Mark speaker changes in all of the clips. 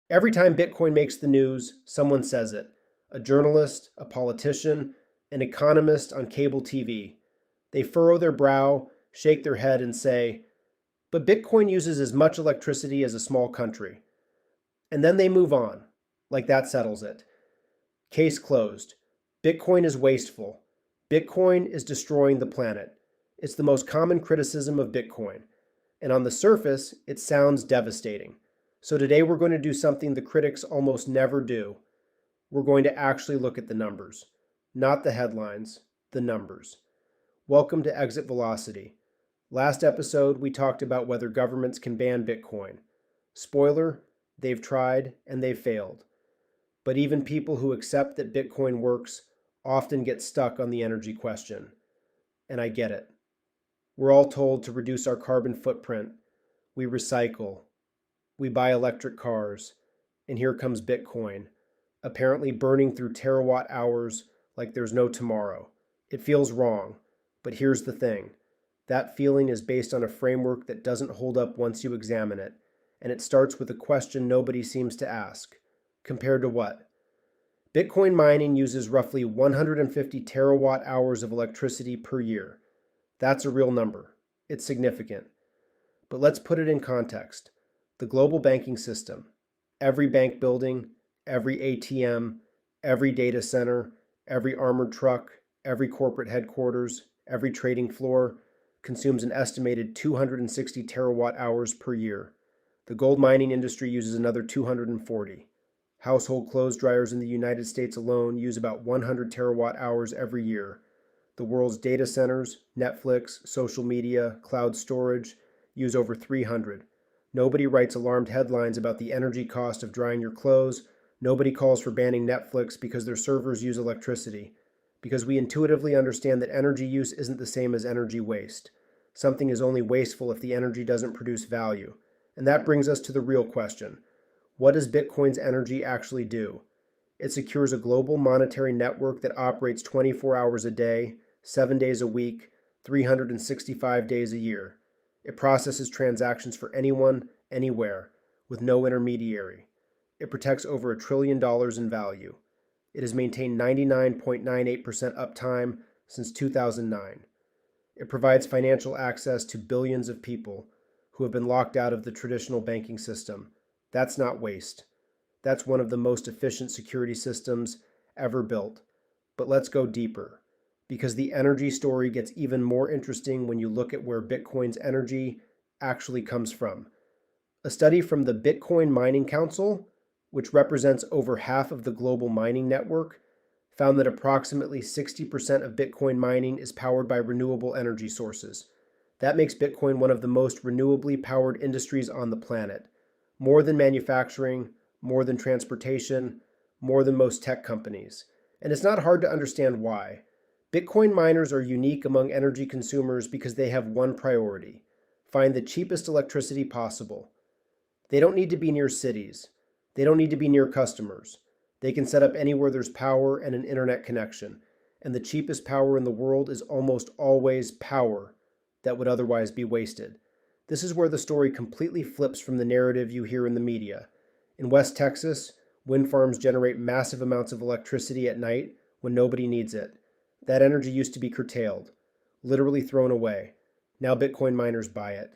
Speaker 1: Every time Bitcoin makes the news, someone says it. A journalist, a politician, an economist on cable TV. They furrow their brow, shake their head, and say, but Bitcoin uses as much electricity as a small country. And then they move on, like that settles it. Case closed. Bitcoin is wasteful. Bitcoin is destroying the planet. It's the most common criticism of Bitcoin. And on the surface, it sounds devastating. So today we're going to do something the critics almost never do. We're going to actually look at the numbers. Not the headlines, the numbers. Welcome to Exit Velocity. Last episode, we talked about whether governments can ban Bitcoin. Spoiler, they've tried and they've failed. But even people who accept that Bitcoin works often get stuck on the energy question. And I get it. We're all told to reduce our carbon footprint. We recycle. We buy electric cars. And here comes Bitcoin, apparently burning through terawatt hours like there's no tomorrow. It feels wrong. But here's the thing. That feeling is based on a framework that doesn't hold up once you examine it. And it starts with a question nobody seems to ask. Compared to what? Bitcoin mining uses roughly 150 terawatt hours of electricity per year. That's a real number. It's significant. But let's put it in context. The global banking system, every bank building, every ATM, every data center, every armored truck, every corporate headquarters, every trading floor, consumes an estimated 260 terawatt hours per year. The gold mining industry uses another 240. Household clothes dryers in the United States alone use about 100 terawatt hours every year. The world's data centers, Netflix, social media, cloud storage use over 300. Nobody writes alarmed headlines about the energy cost of drying your clothes. Nobody calls for banning Netflix because their servers use electricity. Because we intuitively understand that energy use isn't the same as energy waste. Something is only wasteful if the energy doesn't produce value. And that brings us to the real question. What does Bitcoin's energy actually do? It secures a global monetary network that operates 24 hours a day, 7 days a week, 365 days a year. It processes transactions for anyone, anywhere, with no intermediary. It protects over $1 trillion in value. It has maintained 99.98% uptime since 2009. It provides financial access to billions of people who have been locked out of the traditional banking system. That's not waste. That's one of the most efficient security systems ever built. But let's go deeper, because the energy story gets even more interesting when you look at where Bitcoin's energy actually comes from. A study from the Bitcoin Mining Council, which represents over half of the global mining network, found that approximately 60% of Bitcoin mining is powered by renewable energy sources. That makes Bitcoin one of the most renewably powered industries on the planet. More than manufacturing, more than transportation, more than most tech companies. And it's not hard to understand why. Bitcoin miners are unique among energy consumers because they have one priority: find the cheapest electricity possible. They don't need to be near cities. They don't need to be near customers. They can set up anywhere there's power and an internet connection. And the cheapest power in the world is almost always power that would otherwise be wasted. This is where the story completely flips from the narrative you hear in the media. In West Texas, wind farms generate massive amounts of electricity at night when nobody needs it. That energy used to be curtailed, literally thrown away. Now Bitcoin miners buy it.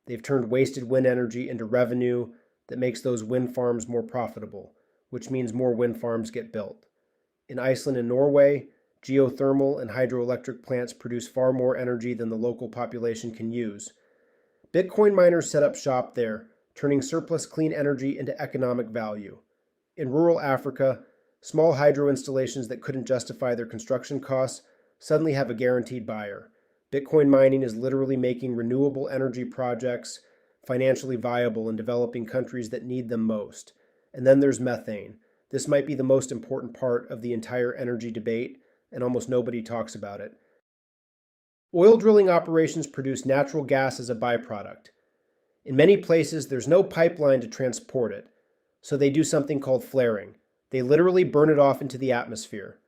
Speaker 1: They've turned wasted wind energy into revenue that makes those wind farms more profitable, which means more wind farms get built. In Iceland and Norway, geothermal and hydroelectric plants produce far more energy than the local population can use. Bitcoin miners set up shop there, turning surplus clean energy into economic value. In rural Africa, small hydro installations that couldn't justify their construction costs suddenly have a guaranteed buyer. Bitcoin mining is literally making renewable energy projects financially viable in developing countries that need them most. And then there's methane. This might be the most important part of the entire energy debate, and almost nobody talks about it. Oil drilling operations produce natural gas as a byproduct. In many places, there's no pipeline to transport it, so they do something called flaring. They literally burn it off into the atmosphere.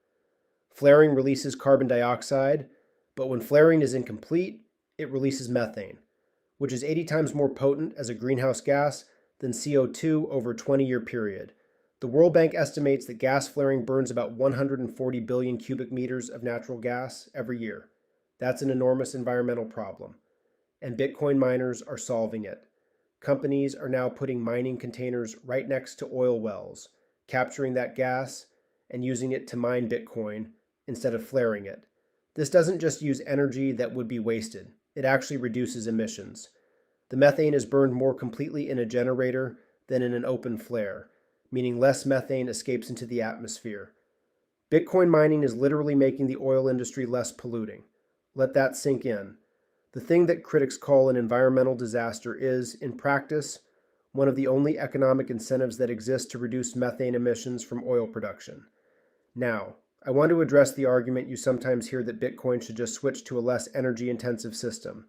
Speaker 1: Flaring releases carbon dioxide, but when flaring is incomplete, it releases methane, which is 80 times more potent as a greenhouse gas than CO2 over a 20-year period. The World Bank estimates that gas flaring burns about 140 billion cubic meters of natural gas every year. That's an enormous environmental problem, and Bitcoin miners are solving it. Companies are now putting mining containers right next to oil wells, capturing that gas and using it to mine Bitcoin instead of flaring it. This doesn't just use energy that would be wasted, it actually reduces emissions. The methane is burned more completely in a generator than in an open flare, meaning less methane escapes into the atmosphere. Bitcoin mining is literally making the oil industry less polluting. Let that sink in. The thing that critics call an environmental disaster is, in practice, one of the only economic incentives that exist to reduce methane emissions from oil production. Now, I want to address the argument you sometimes hear that Bitcoin should just switch to a less energy-intensive system.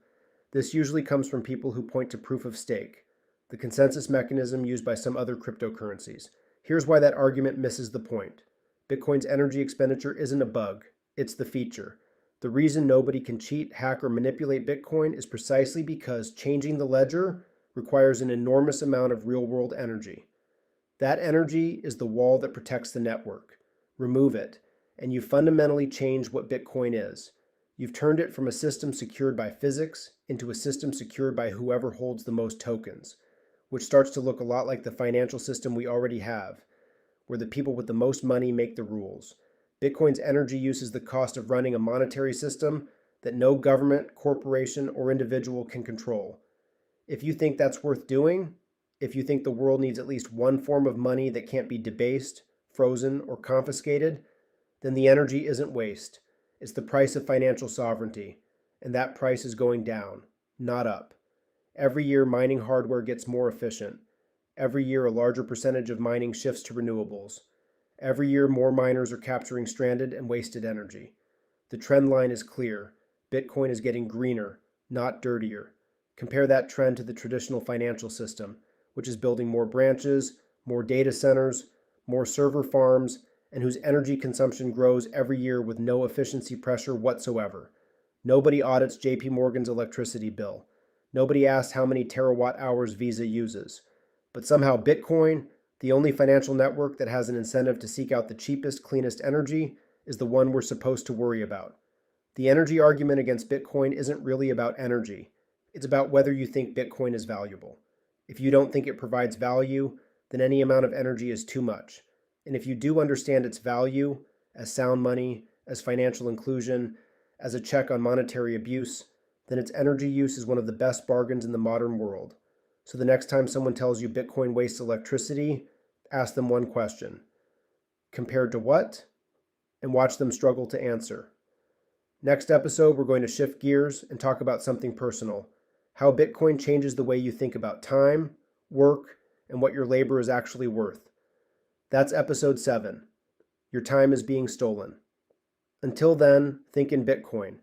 Speaker 1: This usually comes from people who point to proof of stake, the consensus mechanism used by some other cryptocurrencies. Here's why that argument misses the point. Bitcoin's energy expenditure isn't a bug, it's the feature. The reason nobody can cheat, hack, or manipulate Bitcoin is precisely because changing the ledger requires an enormous amount of real-world energy. That energy is the wall that protects the network. Remove it, and you fundamentally change what Bitcoin is. You've turned it from a system secured by physics into a system secured by whoever holds the most tokens, which starts to look a lot like the financial system we already have, where the people with the most money make the rules. Bitcoin's energy use is the cost of running a monetary system that no government, corporation, or individual can control. If you think that's worth doing, if you think the world needs at least one form of money that can't be debased, frozen, or confiscated, then the energy isn't waste. It's the price of financial sovereignty, and that price is going down, not up. Every year, mining hardware gets more efficient. Every year, a larger percentage of mining shifts to renewables. Every year, more miners are capturing stranded and wasted energy. The trend line is clear. Bitcoin is getting greener, not dirtier. Compare that trend to the traditional financial system, which is building more branches, more data centers, more server farms, and whose energy consumption grows every year with no efficiency pressure whatsoever. Nobody audits JP Morgan's electricity bill. Nobody asks how many terawatt hours Visa uses. But somehow Bitcoin, the only financial network that has an incentive to seek out the cheapest, cleanest energy, is the one we're supposed to worry about. The energy argument against Bitcoin isn't really about energy. It's about whether you think Bitcoin is valuable. If you don't think it provides value, then any amount of energy is too much. And if you do understand its value, as sound money, as financial inclusion, as a check on monetary abuse, then its energy use is one of the best bargains in the modern world. So the next time someone tells you Bitcoin wastes electricity, ask them one question. Compared to what? And watch them struggle to answer. Next episode, we're going to shift gears and talk about something personal. How Bitcoin changes the way you think about time, work, and what your labor is actually worth. That's episode 7. Your time is being stolen. Until then, think in Bitcoin.